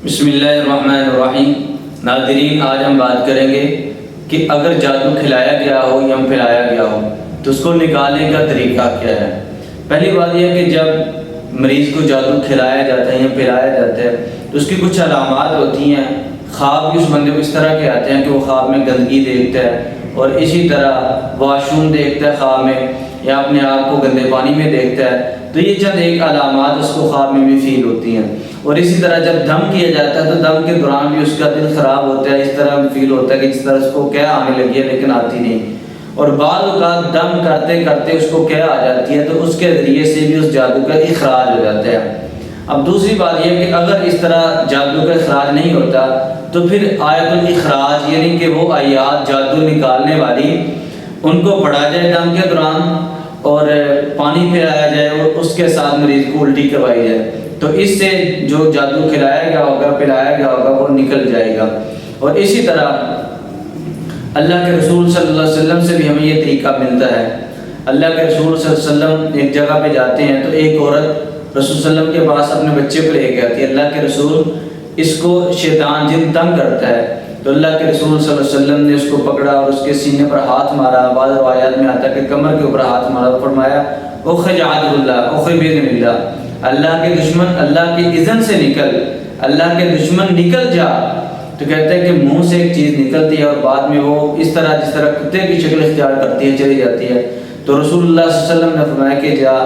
بسم اللہ الرحمن الرحیم۔ ناظرین، آج ہم بات کریں گے کہ اگر جادو کھلایا گیا ہو یا پلایا گیا ہو تو اس کو نکالنے کا طریقہ کیا ہے۔ پہلی بات یہ ہے کہ جب مریض کو جادو کھلایا جاتا ہے یا پلایا جاتا ہے تو اس کی کچھ علامات ہوتی ہیں۔ خواب بھی اس بندے کو اس طرح کے آتے ہیں کہ وہ خواب میں گندگی دیکھتا ہے اور اسی طرح واش روم دیکھتا ہے خواب میں، یا اپنے آپ کو گندے پانی میں دیکھتا ہے۔ تو یہ چند ایک علامات اس کو خواب میں بھی فیل ہوتی ہیں۔ اور اسی طرح جب دم کیا جاتا ہے تو دم کے دوران بھی اس کا دل خراب ہوتا ہے، اس طرح فیل ہوتا ہے کہ جس طرح اس کو کیا آنے لگی ہے لیکن آتی نہیں۔ اور بعض اوقات دم کرتے کرتے اس کو کیا آ جاتی ہے تو اس کے ذریعے سے بھی اس جادو کا اخراج ہو جاتا ہے۔ اب دوسری بات یہ ہے کہ اگر اس طرح جادو کا اخراج نہیں ہوتا تو پھر آیت الاخراج، یعنی کہ وہ آیات جادو نکالنے والی، ان کو پڑھا جائے دم کے دوران اور پانی پلایا جائے اور اس کے ساتھ مریض کو الٹی کروائی جائے، تو اس سے جو جادو کھلایا گیا ہوگا، پلایا گیا ہوگا، وہ نکل جائے گا۔ اور اسی طرح اللہ کے رسول صلی اللہ علیہ وسلم سے بھی ہمیں یہ طریقہ ملتا ہے۔ اللہ کے رسول صلی اللہ علیہ وسلم ایک جگہ پہ جاتے ہیں تو ایک عورت رسول صلی اللہ علیہ وسلم کے پاس اپنے بچے کو لے کے آتی ہے۔ اللہ کے رسول، اس کو شیطان جن تنگ کرتا ہے، تو اللہ کے رسول صلی اللہ علیہ وسلم نے اس کو پکڑا اور اس کے سینے پر ہاتھ مارا۔ بعض روایات میں آتا ہے کہ کمر کے اوپر ہاتھ مارا، فرمایا اخرج عدو اللہ، اخرج باذن اللہ، اللہ کے دشمن اللہ کی اذن سے نکل، اللہ کے دشمن نکل جا۔ تو کہتے ہیں کہ منہ سے ایک چیز نکلتی ہے اور بعد میں وہ اس طرح جس طرح کتے کی شکل اختیار کرتی ہے چلی جاتی ہے۔ تو رسول اللہ صلی اللہ علیہ وسلم نے فرمایا کہ جا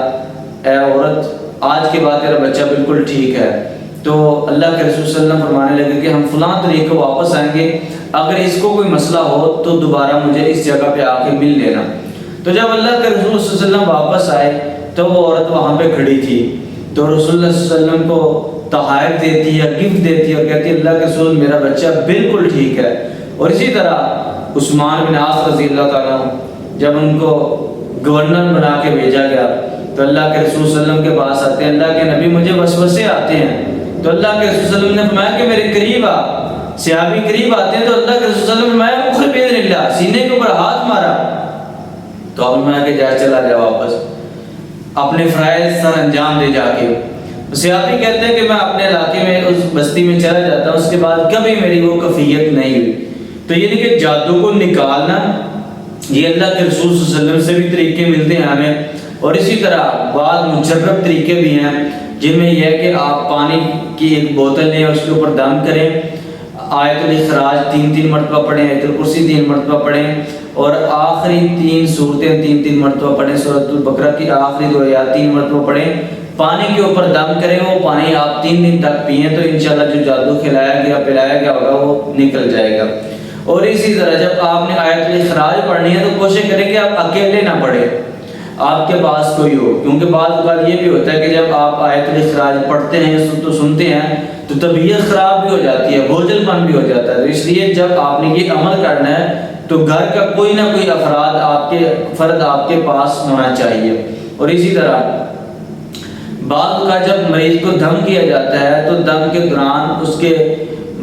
اے عورت، آج کے بعد تیرا بچہ بالکل ٹھیک ہے۔ تو اللہ کے رسول صلی اللہ علیہ وسلم فرمانے لگے کہ ہم فلاں طریقے کو واپس آئیں گے، اگر اس کو کوئی مسئلہ ہو تو دوبارہ مجھے اس جگہ پہ آ کے مل لینا۔ تو جب اللہ کے رسول صلی اللہ علیہ وسلم واپس آئے تو وہ عورت وہاں پہ کھڑی تھی، تو رسول اللہ صلی اللہ علیہ وسلم کو تحائف دیتی ہے، گفٹ دیتی ہے اور کہتی ہے اللہ کے رسول میرا بچہ بالکل ٹھیک ہے۔ اور اسی طرح عثمان بن عاص رضی اللہ تعالیٰ جب ان کو گورنر بنا کے بھیجا گیا تو اللہ کے رسول صلی اللہ علیہ وسلم کے پاس آتے ہیں، اللہ کے نبی مجھے وسوسے آتے ہیں، تو اللہ کے رسول صلی اللہ علیہ وسلم نے فرمایا کہ میرے قریب آ۔ صحابی قریب آتے ہیں تو اللہ کے رسول صلی اللہ علیہ وسلم نے فرمایا اخرج باذن اللہ، سینے کے اوپر ہاتھ مارا۔ تو اب میں کہ جا چلا جا واپس اپنے فرائض سر انجام دے جا کے۔ صحابی کہتے ہیں کہ میں اپنے علاقے میں اس بستی میں چلا جاتا ہوں، اس کے بعد کبھی میری وہ کیفیت نہیں ہوئی۔ تو یہ کہ جادو کو نکالنا، یہ اللہ کے رسول صلی اللہ علیہ وسلم سے بھی طریقے ملتے ہیں ہمیں۔ اور اسی طرح بعض مجرب طریقے بھی ہیں جن میں یہ ہے کہ آپ پانی کی ایک بوتل لیں اور اس کے اوپر دم کریں، آیت الاخراج 3 مرتبہ پڑھیں، آیت الکرسی 3 مرتبہ پڑھیں اور آخری 3 سورتیں 3 مرتبہ پڑھیں، سورۃ البقرہ کی آخری 2 آیات 3 مرتبہ پڑھیں، پانی کے اوپر دم کریں، وہ پانی آپ 3 دن تک پئیں تو انشاءاللہ جو جادو کھلایا گیا پلایا گیا ہوگا وہ نکل جائے گا۔ اور اسی طرح جب آپ نے آیت الاخراج پڑھنی ہے تو کوشش کریں کہ آپ اکیلے نہ پڑھیں، آپ کے پاس کوئی ہو، کیونکہ بعض اوقات یہ بھی ہوتا ہے کہ جب آپ آیت الاخراج پڑھتے ہیں تو سنتے ہیں تو طبیعت خراب بھی ہو جاتی ہے، بوجھل پن بھی ہو جاتا ہے۔ تو اس لیے جب آپ نے یہ عمل کرنا ہے تو گھر کا کوئی نہ کوئی فرد آپ کے پاس ہونا چاہیے۔ اور اسی طرح بعض کا جب مریض کو دم کیا جاتا ہے تو دم کے دوران اس کے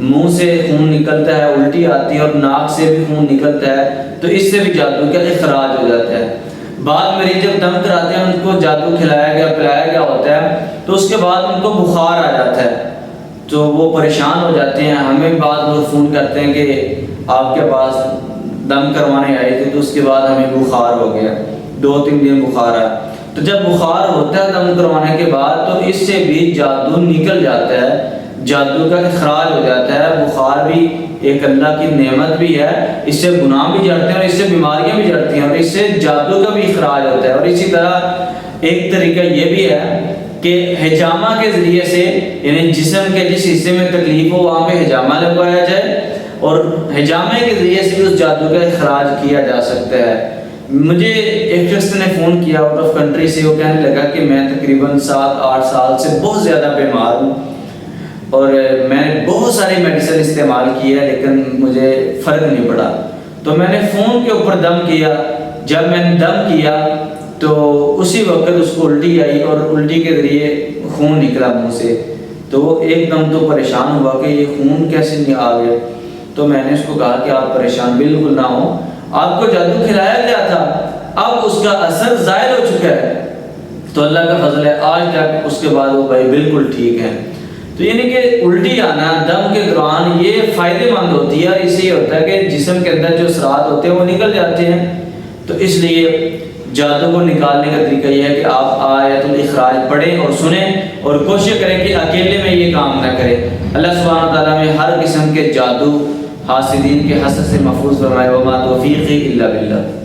منہ سے خون نکلتا ہے، الٹی آتی ہے اور ناک سے بھی خون نکلتا ہے، تو اس سے بھی جادو کا اخراج ہو جاتا ہے۔ بعض مریض جب دم کراتے ہیں، ان کو جادو کھلایا گیا پلایا گیا ہوتا ہے تو اس کے بعد ان کو بخار آ جاتا ہے تو وہ پریشان ہو جاتے ہیں۔ ہمیں بعض لوگ فون کرتے ہیں کہ آپ کے پاس دم کروانے آئے تھے تو اس کے بعد ہمیں بخار ہو گیا، 2-3 دن بخار آیا۔ تو جب بخار ہوتا ہے دم کروانے کے بعد تو اس سے بھی جادو نکل جاتا ہے، جادو کا اخراج ہو جاتا ہے۔ بخار بھی ایک اللہ کی نعمت بھی ہے، اس سے گناہ بھی جڑتے ہیں اور اس سے بیماریاں بھی جڑتی ہیں اور اس سے جادو کا بھی اخراج ہوتا ہے۔ اور اسی طرح ایک طریقہ یہ بھی ہے کہ حجامہ کے ذریعے سے، یعنی جسم کے جس حصے میں تکلیف ہو وہاں پہ حجامہ لگوایا جائے اور حجامے کے ذریعے سے بھی اس جادو کا اخراج کیا جا سکتا ہے۔ مجھے ایک شخص نے فون کیا آؤٹ آف کنٹری سے، وہ کہنے لگا کہ میں تقریباً 7-8 سال سے بہت زیادہ بیمار ہوں اور میں نے بہت ساری میڈیسن استعمال کی ہے لیکن مجھے فرق نہیں پڑا۔ تو میں نے فون کے اوپر دم کیا، جب میں نے دم کیا تو اسی وقت اس کو الٹی آئی اور الٹی کے ذریعے خون نکلا منہ سے، تو وہ ایک دم تو پریشان ہوا کہ یہ خون کیسے نہیں آ گیا۔ تو میں نے اس کو کہا کہ آپ پریشان بالکل نہ ہو، آپ کو جادو کھلایا گیا تھا، اب اس کا اثر ظاہر ہو چکا ہے، تو اللہ کا فضل ہے آج تک اس کے بعد وہ بھائی بالکل ٹھیک ہے۔ تو یعنی کہ الٹی آنا دم کے دوران یہ فائدے مند ہوتی ہے، اس سے یہ ہوتا ہے کہ جسم کے اندر جو اثرات ہوتے ہیں وہ نکل جاتے ہیں۔ تو اس لیے جادو کو نکالنے کا طریقہ یہ ہے کہ آپ آیت الاخراج پڑھیں اور سنیں اور کوشش کریں کہ اکیلے میں یہ کام نہ کریں۔ اللہ سبحانہ تعالیٰ میں ہر قسم کے جادو حاسدین کے حسد سے محفوظ فرمائے۔ وما توفیقی الا باللہ۔